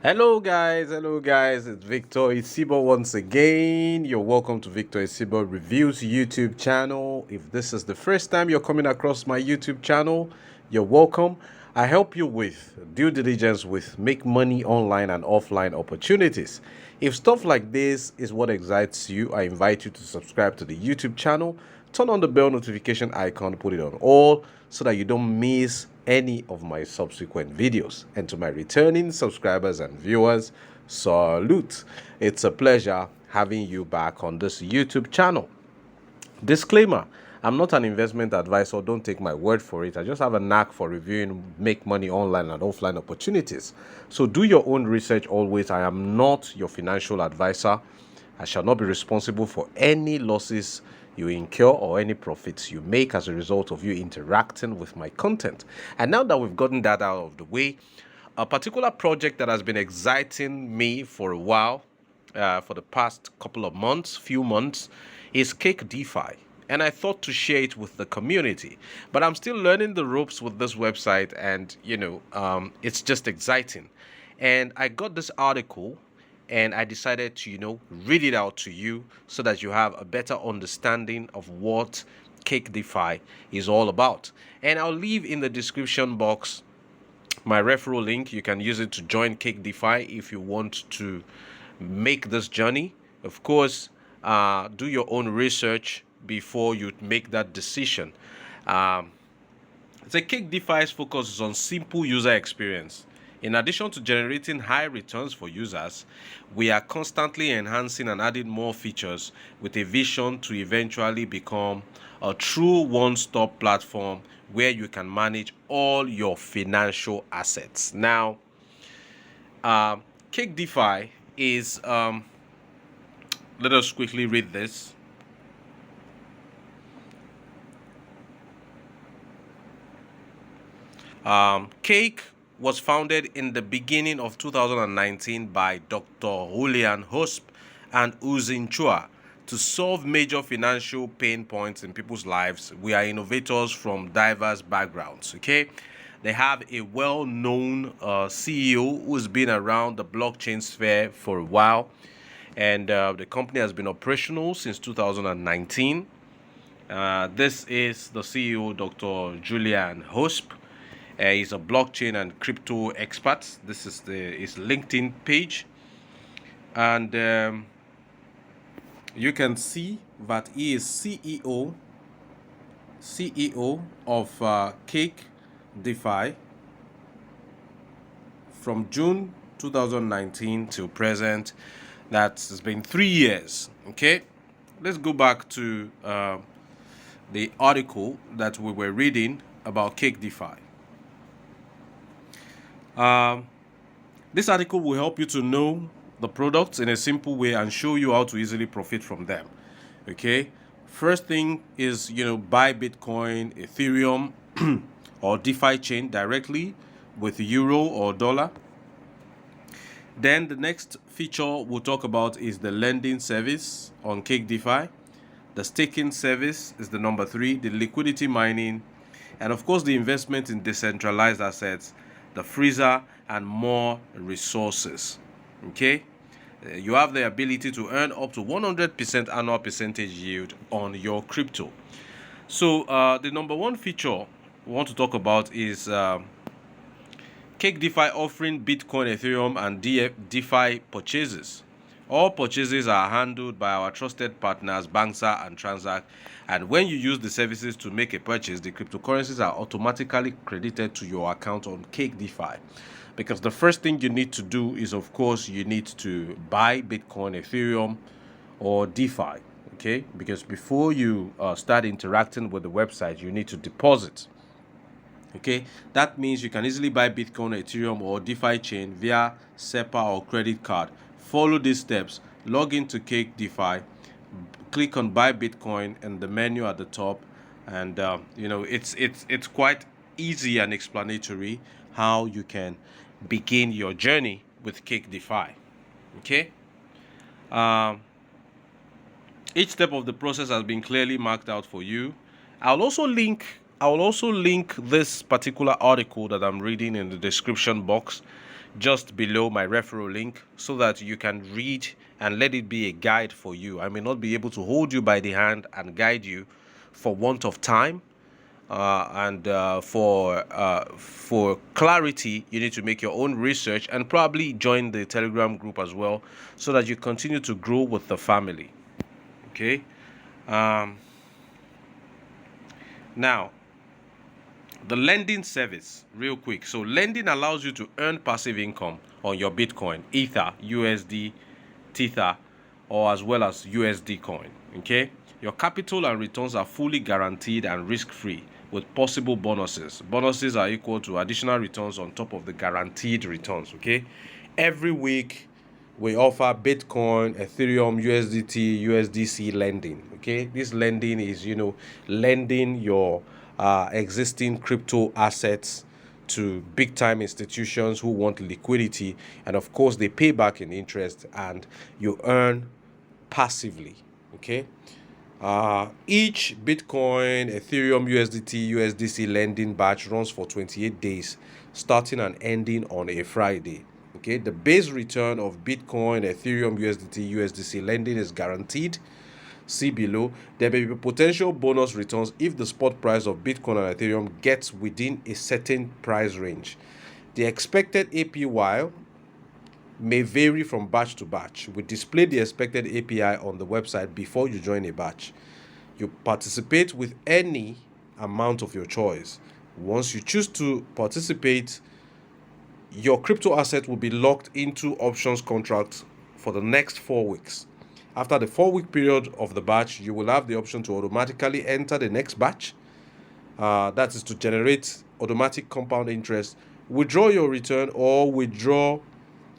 Hello guys, it's Victor Isibo once again. You're welcome to Victor Isibo Reviews YouTube channel. If this is the first time you're coming across my YouTube channel, you're welcome. I help you with due diligence with make money online and offline opportunities. If stuff like this is what excites you, I invite you to subscribe to the YouTube channel, turn on the bell notification icon, put it on all so that you don't miss any of my subsequent videos. And to my returning subscribers and viewers, salute. It's a pleasure having you back on this YouTube channel. Disclaimer, I'm not an investment advisor. Don't take my word for it. I just have a knack for reviewing make money online and offline opportunities. So do your own research always. I am not your financial advisor. I shall not be responsible for any losses you incur or any profits you make as a result of you interacting with my content. And now that we've gotten that out of the way, a particular project that has been exciting me for a while, for the past few months, is Cakedefi. And I thought to share it with the community. But I'm still learning the ropes with this website, and it's just exciting. And I got this article and I decided to, read it out to you so that you have a better understanding of what Cakedefi is all about. And I'll leave in the description box my referral link. You can use it to join Cakedefi if you want to make this journey. Of course, do your own research before you make that decision. The Cakedefi's focus is on simple user experience. In addition to generating high returns for users, we are constantly enhancing and adding more features with a vision to eventually become a true one-stop platform where you can manage all your financial assets. Now, Cakedefi is, let us quickly read this. Cake was founded in the beginning of 2019 by Dr. Julian Hosp and Uzin Chua to solve major financial pain points in people's lives. We are innovators from diverse backgrounds, okay? They have a well-known CEO who's been around the blockchain sphere for a while, and the company has been operational since 2019. This is the CEO, Dr. Julian Hosp. He's a blockchain and crypto expert. This is his LinkedIn page, and you can see that he is CEO of Cakedefi from June 2019 till present. That's been 3 years. Okay, let's go back to the article that we were reading about Cakedefi. This article will help you to know the products in a simple way and show you how to easily profit from them. Okay, first thing is, buy Bitcoin, Ethereum, or DeFi chain directly with euro or dollar. Then the next feature we'll talk about is the lending service on Cakedefi. The staking service is the number 3, the liquidity mining, and of course the investment in decentralized assets, the freezer, and more resources. Okay, you have the ability to earn up to 100% annual percentage yield on your crypto. So the number 1 feature we want to talk about is Cakedefi offering Bitcoin, Ethereum, and DeFi purchases. All purchases are handled by our trusted partners, Banksa and Transact, and when you use the services to make a purchase, the cryptocurrencies are automatically credited to your account on Cakedefi. Because the first thing you need to do is, of course, you need to buy Bitcoin, Ethereum, or DeFi, okay? Because before you start interacting with the website, you need to deposit. Okay, that means you can easily buy Bitcoin, Ethereum, or DeFi chain via SEPA or credit card. Follow these steps. Log into Cakedefi, click on buy Bitcoin in the menu at the top, and it's quite easy and explanatory how you can begin your journey with Cakedefi. Okay. Each step of the process has been clearly marked out for you. I will also link this particular article that I'm reading in the description box. just below my referral link so that you can read and let it be a guide for you. I may not be able to hold you by the hand and guide you for want of time, and for clarity, you need to make your own research and probably join the Telegram group as well, so that you continue to grow with the family. Okay. Now, the lending service, real quick. So lending allows you to earn passive income on your Bitcoin, Ether, USD, Tether, or as well as USD coin. Okay. Your capital and returns are fully guaranteed and risk-free, with possible bonuses. Bonuses are equal to additional returns on top of the guaranteed returns. Okay. Every week we offer Bitcoin, Ethereum, USDT, USDC lending. Okay, this lending is, lending your existing crypto assets to big time institutions who want liquidity, and of course they pay back in interest and you earn passively. Okay. Each Bitcoin, Ethereum, USDT, USDC lending batch runs for 28 days, starting and ending on a Friday. Okay, the base return of Bitcoin, Ethereum, USDT, USDC lending is guaranteed. See below. There may be potential bonus returns if the spot price of Bitcoin and Ethereum gets within a certain price range. The expected APY may vary from batch to batch. We display the expected API on the website before you join a batch. You participate with any amount of your choice. Once you choose to participate, your crypto asset will be locked into options contracts for the next 4 weeks. After the 4-week period of the batch, you will have the option to automatically enter the next batch. That is to generate automatic compound interest, withdraw your return, or withdraw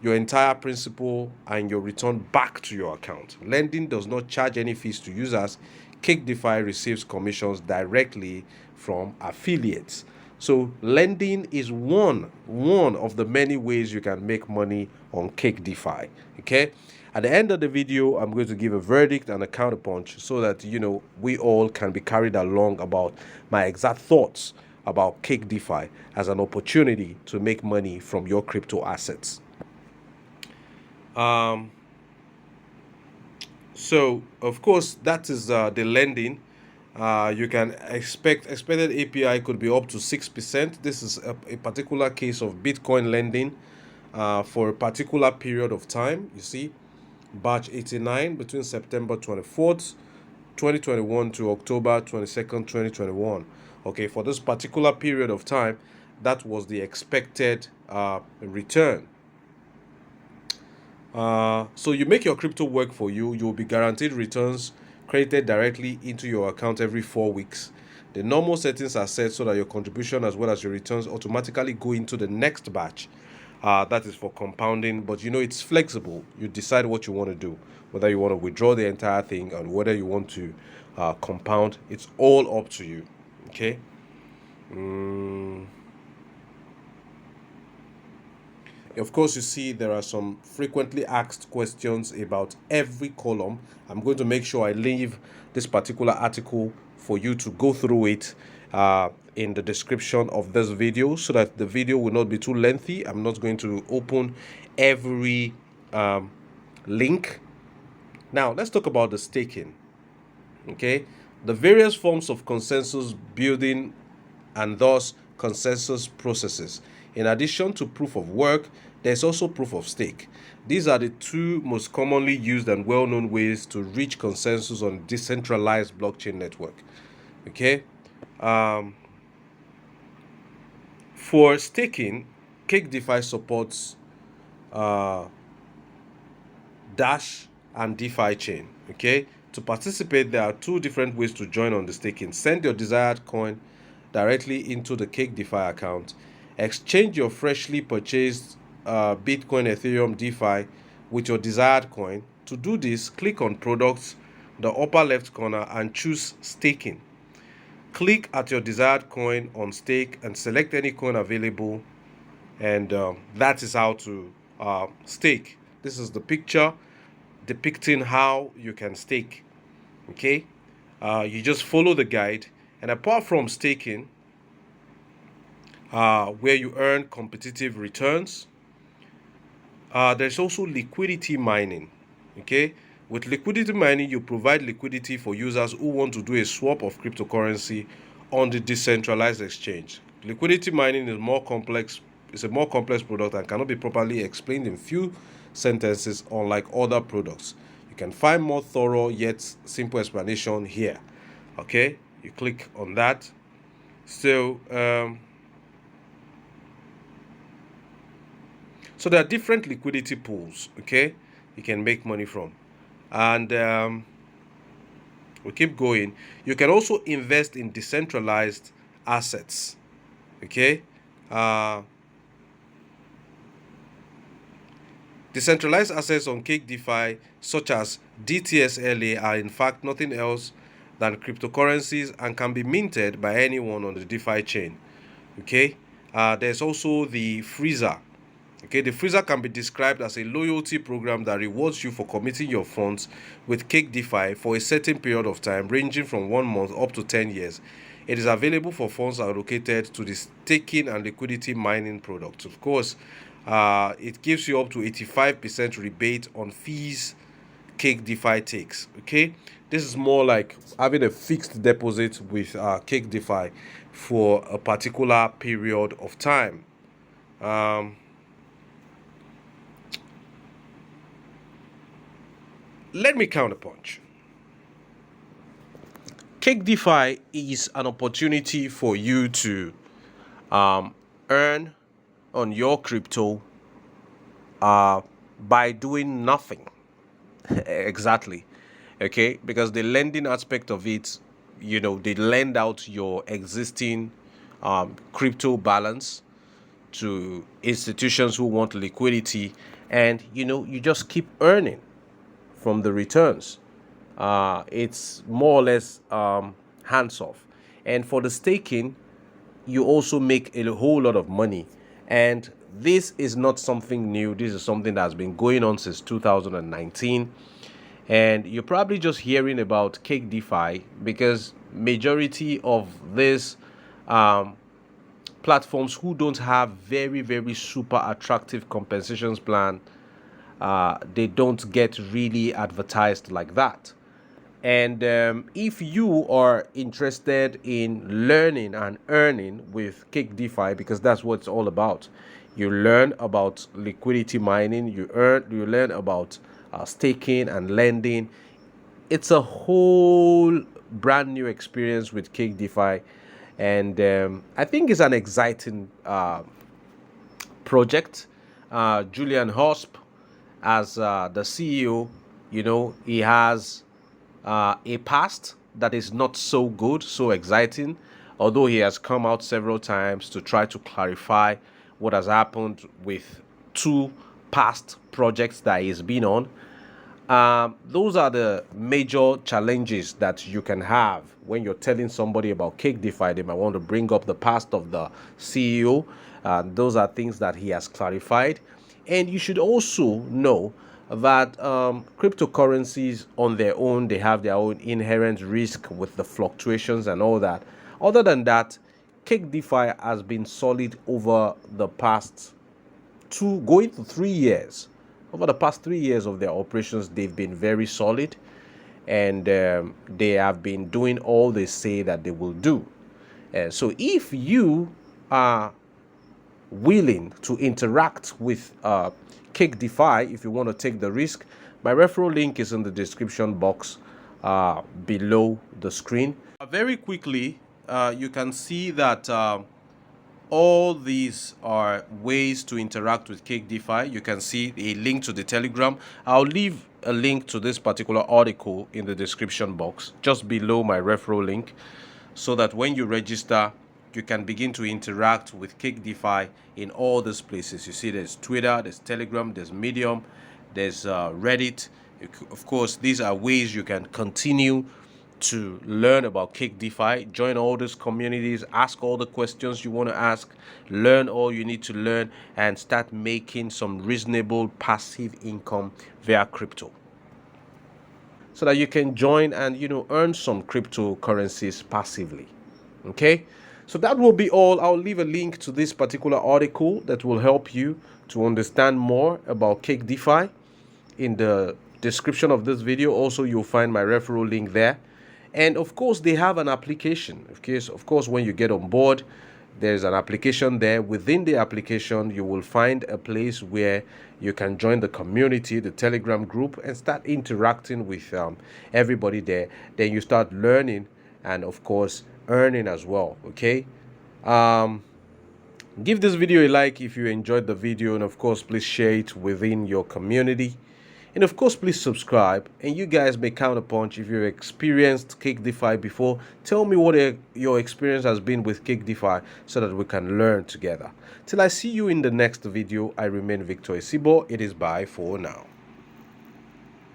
your entire principal and your return back to your account. Lending does not charge any fees to users. Cakedefi receives commissions directly from affiliates. So lending is one of the many ways you can make money on Cakedefi. Okay. At the end of the video, I'm going to give a verdict and a counterpunch so that we all can be carried along about my exact thoughts about Cakedefi as an opportunity to make money from your crypto assets. So of course that is the lending. You can expected API could be up to 6%. This is a particular case of Bitcoin lending for a particular period of time. You see, batch 89 between September 24th, 2021 to October 22nd, 2021. Okay, for this particular period of time, that was the expected return. So you make your crypto work for you. You'll be guaranteed returns credited directly into your account every 4 weeks. The normal settings are set so that your contribution as well as your returns automatically go into the next batch. That is for compounding, but it's flexible. You decide what you want to do, whether you want to withdraw the entire thing and whether you want to compound. It's all up to you. Okay. Of course, you see there are some frequently asked questions about every column. I'm going to make sure I leave this particular article for you to go through it in the description of this video so that the video will not be too lengthy. I'm not going to open every link. Now, let's talk about the staking. Okay, the various forms of consensus building and thus consensus processes. In addition to proof of work, there's also proof of stake. These are the two most commonly used and well-known ways to reach consensus on a decentralized blockchain network. Okay. For staking, Cakedefi supports Dash and DeFi chain. Okay. To participate, there are 2 different ways to join on the staking. Send your desired coin directly into the Cakedefi account. Exchange your freshly purchased Bitcoin, Ethereum, DeFi with your desired coin. To do this, click on Products, the upper left corner, and choose Staking. Click at your desired coin on Stake and select any coin available, and that is how to stake. This is the picture depicting how you can stake. Okay, you just follow the guide, and apart from staking, where you earn competitive returns, There's also liquidity mining. Okay, with liquidity mining, you provide liquidity for users who want to do a swap of cryptocurrency on the decentralized exchange. Liquidity mining is more complex. It's a more complex product and cannot be properly explained in few sentences, unlike other products. You can find more thorough yet simple explanation here. Okay, you click on that. So so there are different liquidity pools, okay, you can make money from. And we keep going. You can also invest in decentralized assets, okay. Decentralized assets on Cakedefi, such as DTSLA, are in fact nothing else than cryptocurrencies and can be minted by anyone on the DeFi chain. Okay, there's also the freezer. Okay, the freezer can be described as a loyalty program that rewards you for committing your funds with Cakedefi for a certain period of time, ranging from 1 month up to 10 years. It is available for funds allocated to the staking and liquidity mining products. Of course, it gives you up to 85% rebate on fees Cakedefi takes. Okay, this is more like having a fixed deposit with Cakedefi for a particular period of time. Let me counterpunch. Cakedefi is an opportunity for you to earn on your crypto by doing nothing. Exactly. Okay, because the lending aspect of it, they lend out your existing crypto balance to institutions who want liquidity, and you just keep earning from the returns. It's more or less hands off. And for the staking, you also make a whole lot of money. And this is not something new. This is something that's been going on since 2019. And you're probably just hearing about Cakedefi because majority of these platforms who don't have very, very super attractive compensations plan, they don't get really advertised like that. And if you are interested in learning and earning with Cakedefi, because that's what it's all about, you learn about liquidity mining, you learn about staking and lending. It's a whole brand new experience with Cakedefi, and I think it's an exciting project. Julian Hosp, as the CEO, he has a past that is not so good, so exciting, although he has come out several times to try to clarify what has happened with two past projects that he's been on. Those are the major challenges that you can have when you're telling somebody about Cakedefi. They might want to bring up the past of the CEO. Those are things that he has clarified. And you should also know that cryptocurrencies on their own, they have their own inherent risk with the fluctuations and all that. Other than that, Cakedefi has been solid over the past going to 3 years. Over the past 3 years of their operations, they've been very solid, and they have been doing all they say that they will do. So if you are willing to interact with Cakedefi, if you want to take the risk, my referral link is in the description box below the screen. Very quickly, you can see that all these are ways to interact with Cakedefi. You can see a link to the Telegram. I'll leave a link to this particular article in the description box just below my referral link, so that when you register, you can begin to interact with Cakedefi in all these places. You see there's Twitter, there's Telegram, there's Medium, there's Reddit. Of course, these are ways you can continue to learn about Cakedefi. Join all these communities, ask all the questions you want to ask, learn all you need to learn, and start making some reasonable passive income via crypto, so that you can join and earn some cryptocurrencies passively. Okay, so that will be all. I'll leave a link to this particular article that will help you to understand more about Cakedefi, in the description of this video, also you'll find my referral link there. And of course, they have an application. Of course, when you get on board, there's an application there. Within the application, you will find a place where you can join the community, the Telegram group, and start interacting with everybody there. Then you start learning and, of course, earning as well. Okay. Give this video a like if you enjoyed the video, and of course, please share it within your community. And of course, please subscribe. And you guys may counterpunch if you've experienced Cakedefi before. Tell me what your experience has been with Cakedefi so that we can learn together. Till I see you in the next video, I remain Victor Isibo. It is bye for now.